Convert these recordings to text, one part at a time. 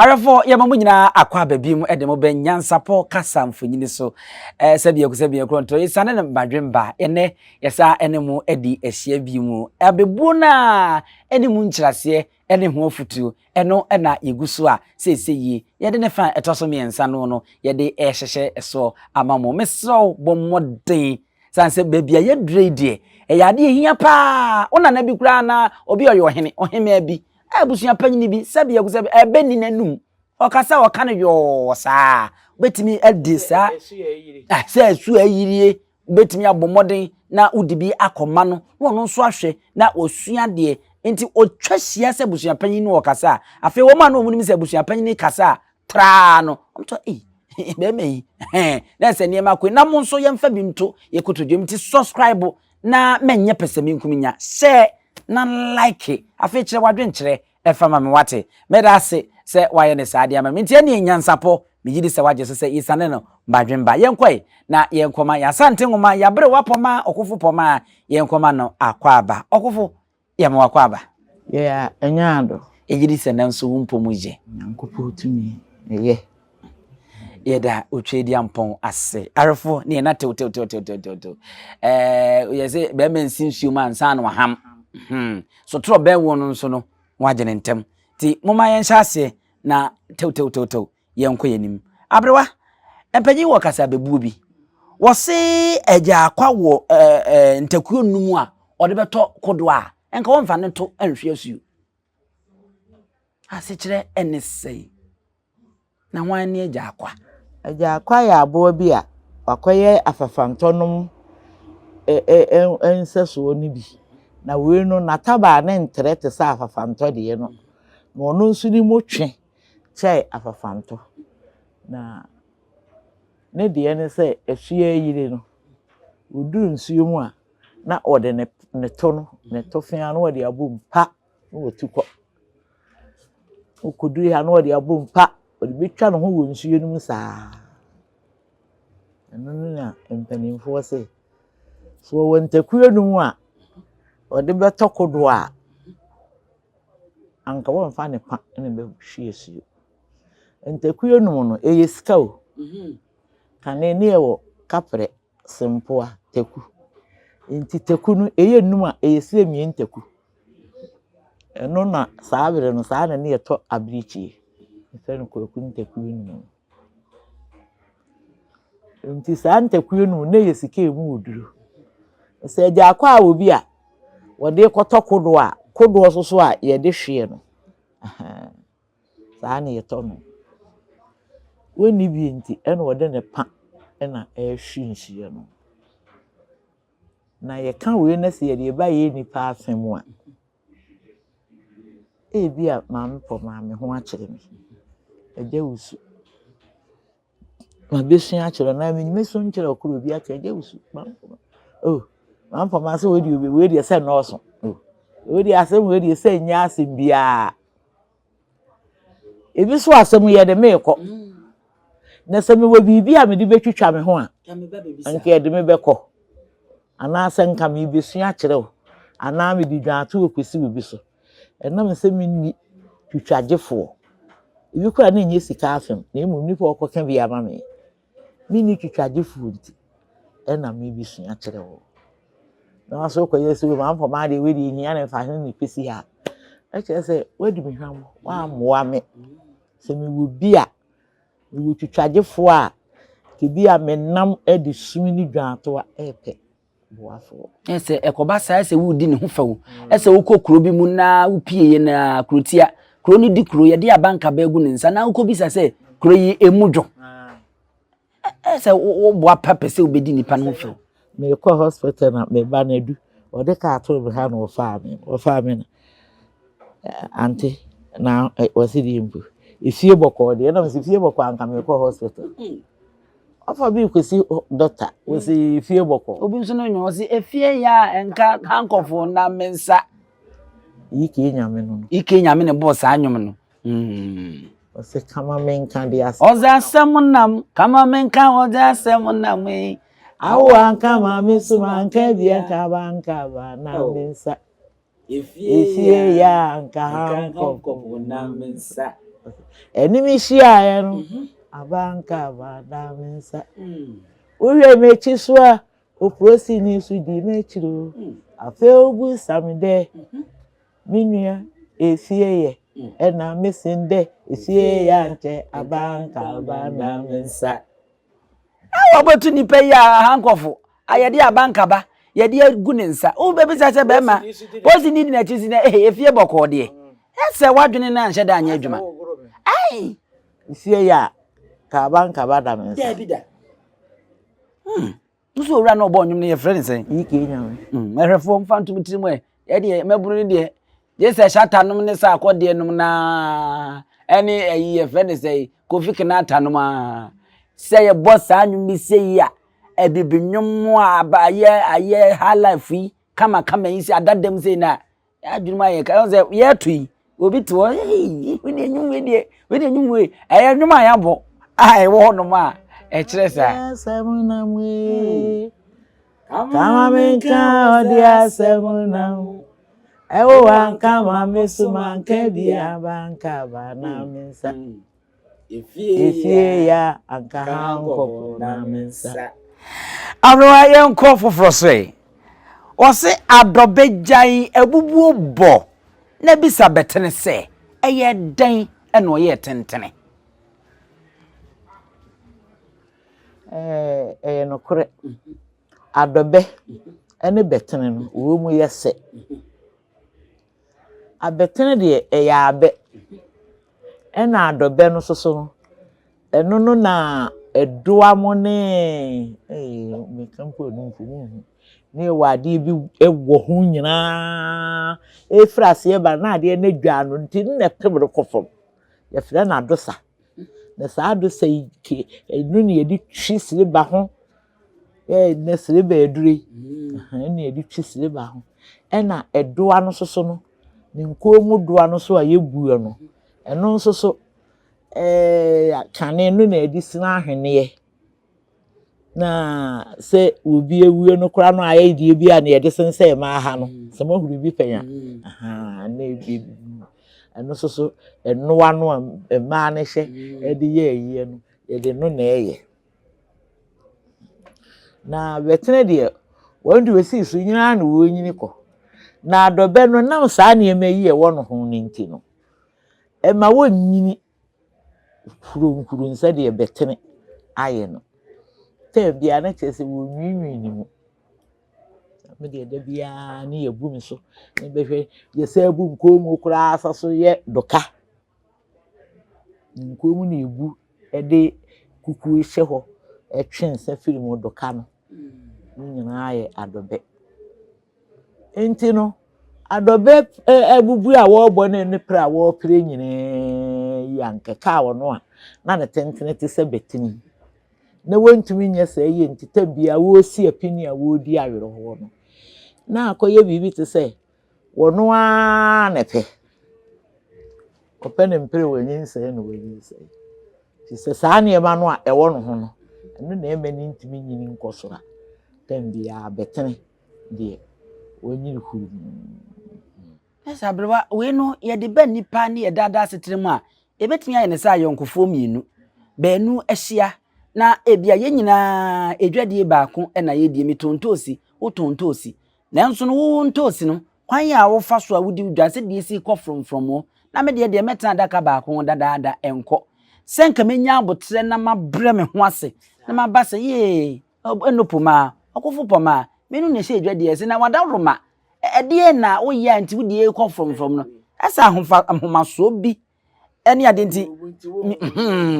Arafo ya mamu nyina akwa babim edemo ben NYANSAPO kasa mfonyini so sabia kronto isane ne badwemba ene yesa enemu edi ehia bi mu abebu na enemu nkyirase ene ho afutu eno na yeguso a seseyi yede ne fa etoso miensa no yede ehhehye eso amamo meso bommoden sanse babia ye drede eyade ehia pa ona na bi kura na obi oyo oheme abi abusua panyini bi sabia ku sabe ebeni nanum okasa okane yo saa betimi adisa se su ayire betimi abomoden na udibi akoma no wono nso ahwe na osua de enti otwahia se busua panyini okasa afi wo ma no omunim se busua panyini kasa tra no omto be meyi na se niema kwe na mo nso yemfa bi nto yekotodwem ti subscribe na menye pesemi nkuminya share na like afi kire wadwenkyere efama me wate medase se waye ne saade ama mentie ne NYANSAPO mejidi se waje se isane no badwemba yenkwai na yenkoma ya Asante ngoma ya bere wapoma OKOFO poma yenkoma no akwaba OKOFO ya me wakwaba yeah enyado ejidi se nanso wumpomuje nyankopɔ tumi ye yeda otwedi ampon ase arefo ne na tew yese be mensinsuo man san no ham so tro be won nso no wagene ntem ti moma yen hyase na tew yenko yenim abrewa empanyi wo kasa bebu bi wo se eja akwa wo ntakuo numu a ode beto kodo a enka won fa ne to anhwe asuo ase kire enesei na wan ne eja akwa ya abo bi a wakoye afafantonom enseso ni bi na we no nataba na ntere te sa afafanto de no na ono nso ni motwe chai afafanto na ne de ne se ehia yire no odu nsuo mu a na ode ne to no ne to fia no ode abom pa no wotukọ okodu ya no ode abom pa ode betwa no ho wo nsuo no mu saa eno na empanimfo se so wontakuo no mu a ode beto kodo a anka won fa ne pa ne be hwie suo ntakuo no no eyesika o kane ne ewo kapre sempoa teku enti teku no eye num a eyesi emie ntaku eno na saabere no saa na ne yeto abrichi efe no koku ntaku no enti saa ntaku no ne yesika emu oduro se eja akwa a obi a wode koto kodo soso a ye de hwe no saa na yeto no woni bi enti eno wode ne pa ena ehwe nsie no na ye kan we na se ye de ba ye nipa afem a ebi a maame ho akere me eja wusu ma besu akere na me meso nkere okoro bi aka eja wusu maame so we de se no so we de asem we de se nya asem bia ebi so asem ye de meko na se me we bibi a me de betwitwa me ho a anke ye de me beko ana se nka me besu akere o ana me di dwato okwesi bi so enam se me ni twitwagefo ebi kwa na nye sika afem na emu nipa okoka bi ama me ni twitwagefo nti ena me besu akere o na so kwa yesu ma mpoma de we di hia na fa hin ni pesi ha e say we di me hwam wa moa me se me wo bi a me wo twitwagefo a ke bi a me nam edi sumi ni dwato a epe boafo ese ekoba sa ese wudi ne ho fawo ese wokokuro bi mu na wupie na krotia kro ni di kro ye de abanka ba egu ne nsa na wokobisa se kro yi emudwo ese wo boa papa se obedi nipa no fawo me ko hospital na me ba na du o de ka to me ha no fa me na anti na wasi di mbu ifie boko de na me ifie boko anka me ko hospital afa bi kwesi doctor wasi ifie boko obi nso no nyo si efie ya enka hankofo na mensa ike nyame ne boss anyom no wasi kama menka de asa oza semunam kama menka oza semunam awa kama misuma nka bia ka banka ba na mensa ifie ya nka hankofo na mensa Enimi hia no abanka badamensa Uwe mechi so a oprosi ni su di mechiro afe ogu samde minua efie ye ena mesinde efie ya nche abanka badamensa Awobotu nipa ya hankofo ayede abanka ba yede gu ne nsa wo bebisa se be ma posi ni na chisi na efie boko de ese wadwene na nhye da anya adwuma ai efie ya ka abanka badamensa Dabida Nso owura na obo nwum ne ye frɛ nsen yike nyawe mehwefo mfa ntum tirim ye maburu ne de je se shata nom ne sa akode nom na eni ye frɛ ne sei kofi kenata nom a se ye boss anwum bi sei ya ebibinwum a ba ye halife yi kama yi si adadam sei na adwuma ye ka se ye tui obi to we ne nwum we eye nwum a yabo ai wo nom a kire sa semunamwe kama menka odia semunam ewo kama mesuma nke bia banka bana mensa efie ya anka hanko na mensa Abrowa yenko foforo so o se adobegyan ebubu bo na bisa betene se eye den eno ye tentene no kore adobe ene betene no wo mu yese abetene de eya abe ena adobe no soso eno no na edoa mo ne me kampo no mfumu ne wade bi ewo ho nyina efrase e ba na ade na dwa no nti ne pebro kofom ye fra na dosa na sa dosa iki enu ne yedi twi sire ho ne sire ba edure ne yedi twi sire ho ena edoa no soso no ne nkomu doa no so ayebuo no eno soso kane no na edi sina ahwene na se obi ewuo no kra no ayedie bi a na yedi sense ma ha no se mahuru bi panya na ebi eno soso enoa no ma na hye edi ye yie no yedi no na eye na betene de wondu wesi su nyina na wo nyini ko na adobe no nam sa na emayi e wo no ho ni nti no ema wo nyini kuru nsa de betene aye no te bia na chese wo nwinwi ni mu me de bia ni yebu mi so ne behwe ye sa bu nkomu kura asaso ye doka nkomu na ebu de kuku hye ho twense firimu doka no nyina aye adobe enti no adobe ebubu a wo bo ne pra wo pre nyine yankeka wo no a na ne tentene te se betini na wontumi nya se ye ntita bia wo si apini a wo di awero ho no na akoye bibi te se wo no a ne pe kopene mpere wo nyinse no wo nyinse ti se sa ne ma no a ewo no ho no eno na emani ntumi nyini nkosora tambia betene die wonyiri huru esa brewa we no ye de ba nipa ne ye dada setrem a ebetimi aye ne sa yonkofo mienu baanu ahia na ebia ye nyina edwadie baako na ye die mitontosi wotontosi nanso no wontosi no kwan ya wo fa so a wodi dwase de si kɔ from na me de meta daka baako dada enko senka menya abotre na mabre me ho ase na mabase ye enopoma okofo poma menu ne hye edwadie se na wadawroma edie na wo ya nti wodi e kɔ from no asa ahomaso bi eni ade nti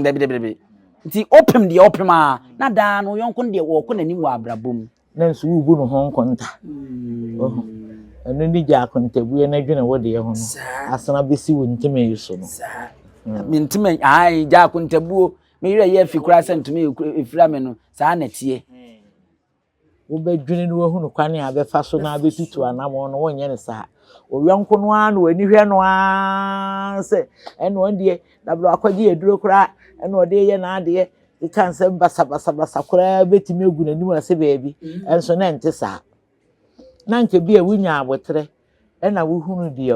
debi nti open de open a na da no yonko de wo ko nanim wa abrabom na nso wubu no ho nkonta eno ni ja kontabuye na dwene wo de ho no asana besi wo ntime yiso no mi ntime ai ja kontabuo me yire ye fikura sentime efira me no saa na tie wo be dwene no hu no kwane a be fa so na be tutu anamo no wonye ne saa o yonko no a no ani hwe no a se eno ndie dablo akwaje eduro kura eno de ye na ade e kan se basa kura betime egu nanim ase baabi enso na ente saa na nke bia wunya abotre ena wo hunu de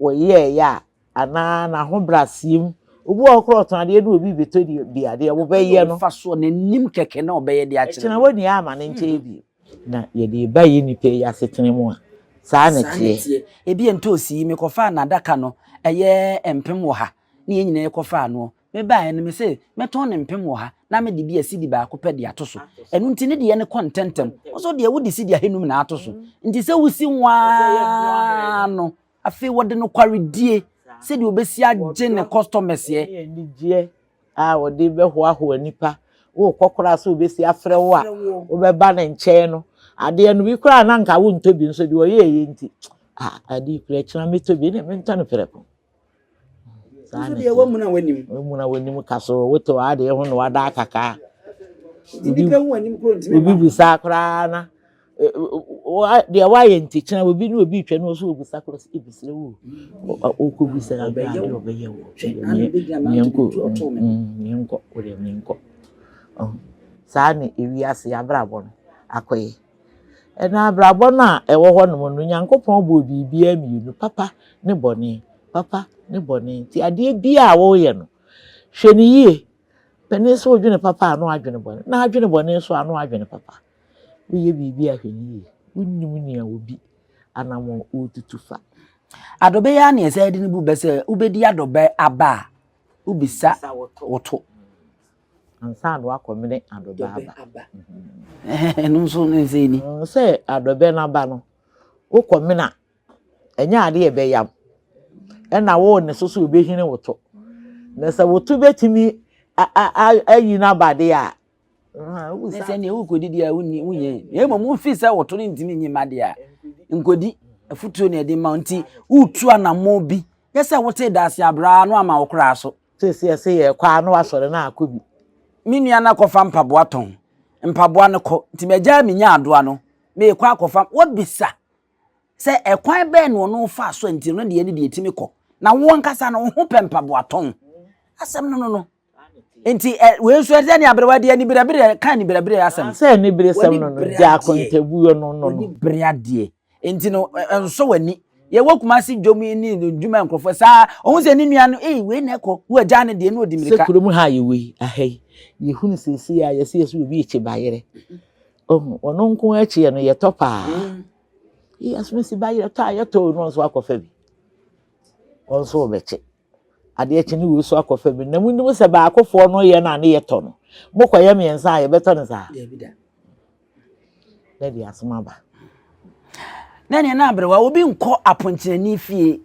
wo ye ya ana na ho brasim obu okro ton ade no obi beto di ade wo be ye no fa so ne nim keke na obeye de a kire na woni ama ne nche bi na ye de ba ye ni pe ya setene mu a saa na tie ebi ento osi me kofa na daka no eye empem wo ha na ye nyina kofa no me ba ne me se meton ne empem wo ha na me de bi asidi ba ko pede atoso enu nti ne de ye ne contentem so de wo de sidi ahenum na atoso nti se wusi nwa no afi wo de no kwaredie se de obesi agye ne customers ye ni die a wo de be ho aho anipa wo kokora so obesi afre wo a wo be ba ne nche no ade no bi kura na nka wo ntobi nso de wo ye nti ade kura chira metobi ne mentano perepo so de wo mu na wanim kaso wo to ade ho no wada akaka di pe hu anim kro ntime obi bisa kura na de wa ye nti chira obi ni obi twa no so obi sakro ibisire wo o ko bisa na be ye wo nyenko o de nyenko sani ewiase abrabo no akoye ena abrabo na ewo ho no no nyankopon bo bibia mienu papa ne boni ti ade bia wo ye no hwene yie pene so odwene papa anu adwene boni na adwene boni so anu adwene papa wo ye bibia hwene yie wonnim nia obi anamo otutufa adobe ya na ese ade ne bu be se ubedi adobe aba ubisa woto ansa no akomene adobe aba enu so ne se ni se adobe na ba no wo komena enya ade e be yam ena wo ne so obehine woto na se woto betimi ayi na bade a se ne wo kodi dia wunye mu fi se woto ne ntimi nyima de a nkodi afutuo ne de mounti utu anamo bi yesa wote dase abra no ama wokra so se ye kwa no asore na akobi minua na kofa mpaboa ton mpaboa ne ko ntimeja minya adoa no me kwa kofa wobisa se ekwan be no fa so nti no de ye de etimi ko na wo nkasa no ho pe mpaboa ton asem no enti we so ede ne abrewa de ni birabire kan ni birabire asem se ni bire sem no ja kontabuo no ni briade enti no enso wani ye wokumasi dwomu ni dwuma nkrofo sa ohun se ni nua no we na ko wo aja ne de no odimirika se kurom ha ye we ahai ye hunu sesi ya ye se obi eche bayere ono nko eche no ye topa ye asumesi bayere to aye to no so akofa bi onso obeche ade eche ni we so akofa bi na munnim se ba akofo no ye na ye to no mokoye miensa ye beto ne sa ya bida na di asuma ba na ne na abrewa obi nko aponkyerani fie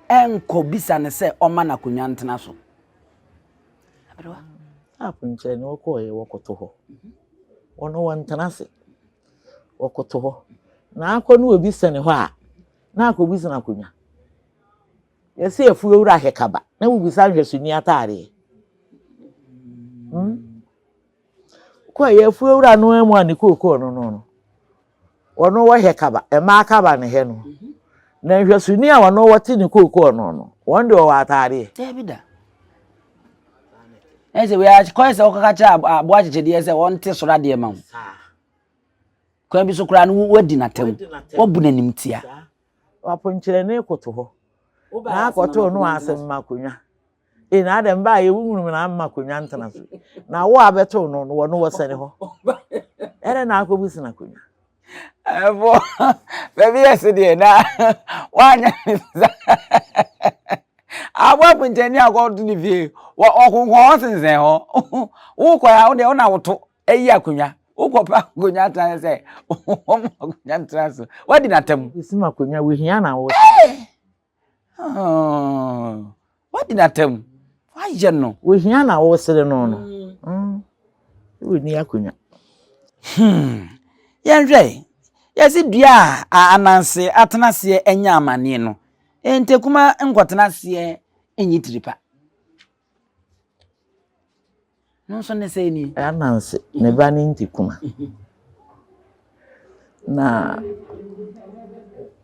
enko bisa ne se oma na konwa ntena so abrewa aponkyerani wokoye wokoto ho ono wantena se wokoto ho na akonu obi sene ho a na akobi sene konwa yesi efu ewura hekaba na wubisa hwesuni atare ko ye efu ewura no emu ani kokoo no ono wo hekaba ema akaba ne he no na hwesuni a ono wote ni kokoo no wonde o atare ebida ese we a ko ese okaka cha abo acheche de ese wonte sora de ma ko bi so kura no wadi natem wobu nanim tia waponkyerani koto ho na akoto no asem makonwa na adam ba ye wununu na makonwa ntana so na wo abeto no no wo sene ho ere na akobusi na konwa ebo baby yes de na wanya abo puncheni akoto ni vie okunko sensen ho wo ko ya wo de na woto eyi akonwa wo ko pa akonwa tan se wo akonwa ntana so wadi natem isi makonwa we hia na wo what did I tell him? Why you know? We hear na wo sere no. We ni akonya. Yenhwe. Yesi dua ananse atenase enya amane no. Entekuma nkotenase enyi tripa. No so ne say ni. Ananse ne ba ni ntikuma. Na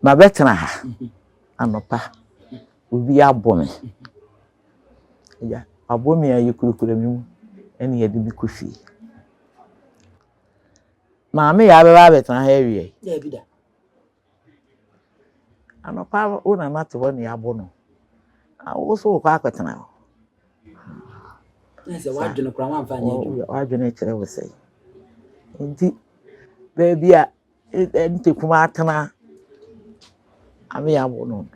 mabetena ha. Anopa. Obi abome. Ya, abome ayi kurukura mi mu. Ene ye de bi kofi. Maame ya beba betena ha ewie. Ya bi da. Anopa una mate woni abo no. also kwa kwetena say what do no kra wan fa nya what do no kire we say nti baby a ente kuma atena ame ya no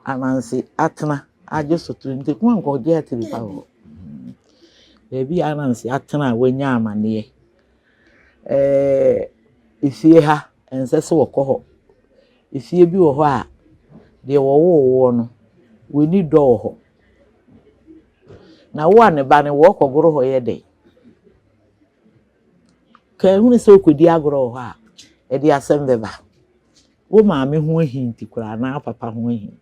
anansi atena aje sotu nti kuma nko je atiri pa ho baby anansi atena wanya amane ifie ha ense se wokoho ifie bi wo ho a de wo no we ni do ho na wo ne ba ne wo kogoro ho ye de ka hunu se okodi agoro ho a e de asembe ba wo ma me ho ahinti kura na papa ho ahin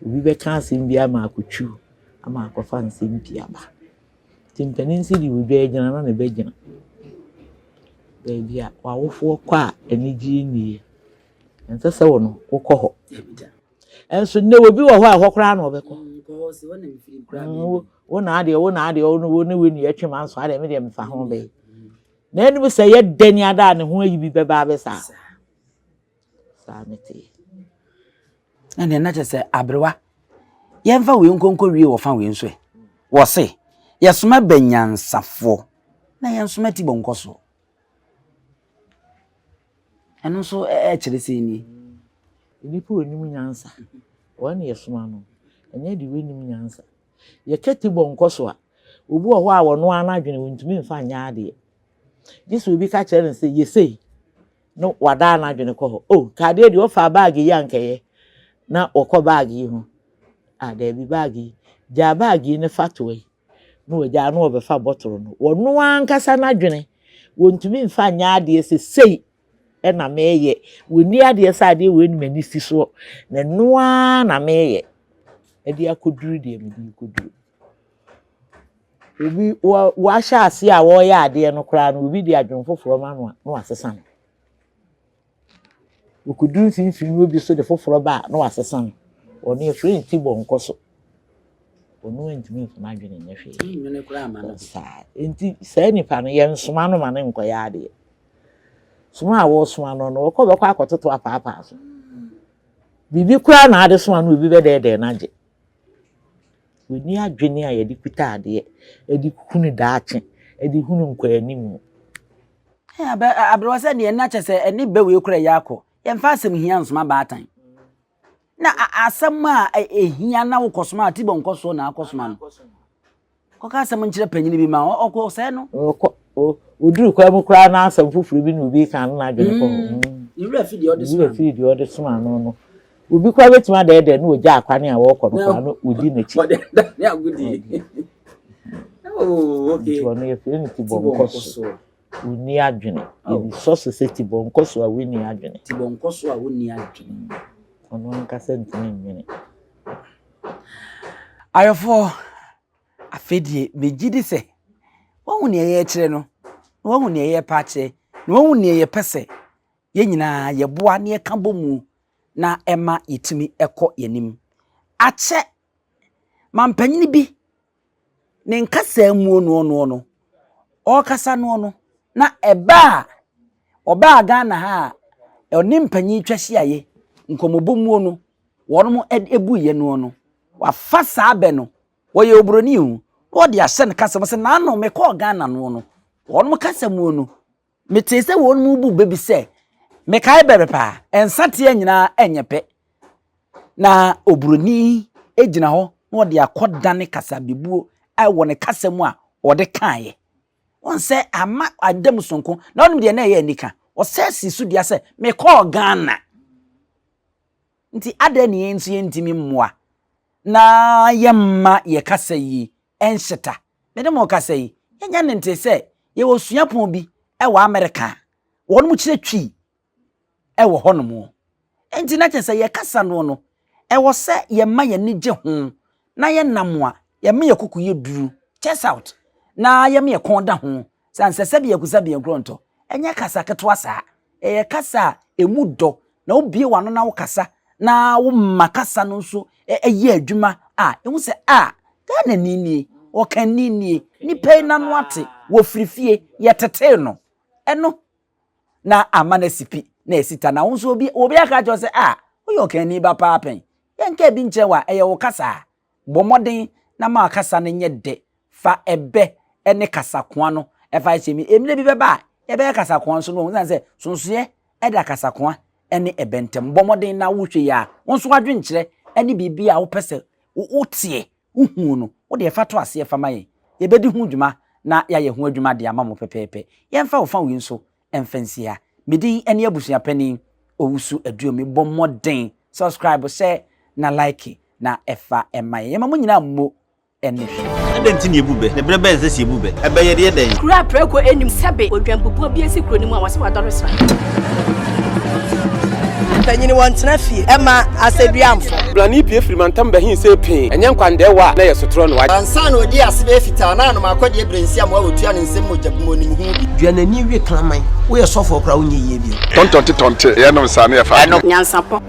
obi be ka asem bia ma akotwu ama akofa nsem bia ba timpanin si di obi agina na ne be gina bia wa wofo kwa enigi ni ense se wo no wo koho enso ne obi wo ho a hokora na obeko ko se wona mi firi kra wo na ade wo ne we ni atwema nso ade me de mfa ho be na enu se ye dani ada ne ho ayi bi beba be sa meti ene na chese abrewa yemfa we nkonko wie wo fa we nso wo se yesoma banyansafo na yensoma ti bonkoso eno so kire se ni nipa onim nyansa wona yesoma no enye de we nim nyansa ye keti bonkoso a obu ho a wono anadwene wontumi mfa nya ade This will be catcher and say, you say, no, wadana jene ko. Oh, kade di ofa bagi yanke na oko bagi ho. Ah, there be bagi. Ja bagi ne fatwe. No, ja no obefa bottle no. Wono ankasa na dwene. Wontumi mfa nya ade say e na meye. Woni ade sa ade we ni mani si so. Na noa na meye. E dia koduru de me di koduru. Obi wa sha ase a wo ya ade no kra no obi di adwonfoforo ma no asesa no okudu finfin obi so de foforo ba no asesa no ono e free ti bonkoso ono ntimi funa adwene na hwe nyone kra ma no sa enti sa nipa no ye nsoma no ma ne nkoya ade soma a wo soma no no ko be kwa akototo apapa so bibi kra na ade soma no obi be de na je we ni adwene a ye di kuta ade e di hunu daache e di hunu nkwanim abrewa se ne na chese eni be we kura yako yemfa asem hia nsoma baatan na asem a ehia na wo kosoma ati bonkoso na akosoma no koka asem nkyere panyini bi ma okọ se no oduru kwa mu kura na asem fufuru bi na obi kan na adwene ko yura fidi odi soma no obi kwa betima de no oja akwane a wo kọ no kwa no odi na chi ne agudi oh okay wono ye firi ti bonkoso uni adwene e so society bonkoso a wini adwene ti bonkoso a woni adwene ono nkasa ntini nwene ayofo afedie megidi se wohu ne ye kire no wohu ne ye pache wohu ne ye pese ye nyina ye boa ne ka bomu na ema yetimi ekọ yenim ache mampanyini bi ne nkasa mu no o kasa no na eba oba Ghana ha oni mpanyi twahyiaye nkomobomu no wono ebu ye no wa fa saabe no wo ye obroni hu wo de ahye ne kasa se na no me ko Ghana no wono kasa mu no metese wono mu bu bebi se me kai bebe pa ensate anyina enyepe na obroni ejina ho na wo de akodane kasa bebuo ai wo ne kasa mu a wo de kaaye won se ama adam sonko na onum de na ye anika o se sisu dia se me call Ghana nti ade ne ensu yentimi mmoa na yemma ye kasa yi enhyeta me de mo kasa yi yenya ne nte se ye wo suapon bi e wo America wonum kire twi e wo honom enti na che se ye kasa no e wo se ye ma ye ne gye ho na ye namoa ye me ye kuku ye duru chest out na yem ye konda ho sanse sebi yakusabi nkronto enye kasa ketwa sa eye kasa emudo na obie wano na wo kasa na wo makasa no nso eye adwuma ehu se Ghana nini o kan nini ni pay na no ate wo firifie ye tete no eno na amana sipi na esita na nso obi aka jo se wo yo kan ni ba pa pen yenka bi nchewa eye wo kasa bomoden na ma kasa ne nye de fa ebe ene kasa koa no efa chemi emile bi beba ebe kasa koa so no nse sonsoye eda kasa koa ene ebentem bomoden na wohwe ya wonso adwen kire ene bibia wo pese wo tie uhu no wo de fa to ase fa maye ye bedi hu dwuma na ya ye hu adwuma de ama mo pepepe ye mfa wo fa wi nso emfansia medi ene abusua pani owusu aduomi bomoden subscribe share na like na efa emaye ye mamu nyina mo ene enti ne ebube ne brebe ense si ebube ebe ye de den kura preko enim sebe odwampopo bi esi kuro ni mu a wase wadoro sra tanyini wantena fie ema aseduamfo blani pie frimantam bahin se pin enye nkwandewa na yesotro no ansa na odi asebe fita na no makode ebrensi am wa otua ne nsem mojabumo ni hu duanani wie klaman wo ye sofo okra wo nye ye bi tonte ye no nsa na ye fa nyansapo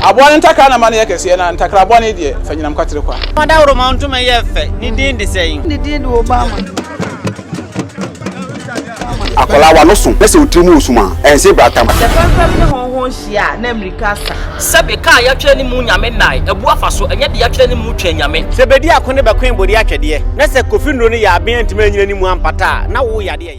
abon ntaka na mane yekese na ntakra abon de fanyinam kwatere kwa madawro ma ntuma ye fe ni din de sein ni din de obama akola wa no so pese utrimu usuma ense bratam Sefam ne honhon hia na America sa sebe ka ya twa ni mu nyame nai ebu afa so enye de ya twa ni mu twa nyame sebedi akone bakwen bodi atwede na se kofi nro ni ya aben ntima nyina ni mu ampata na wo yade ya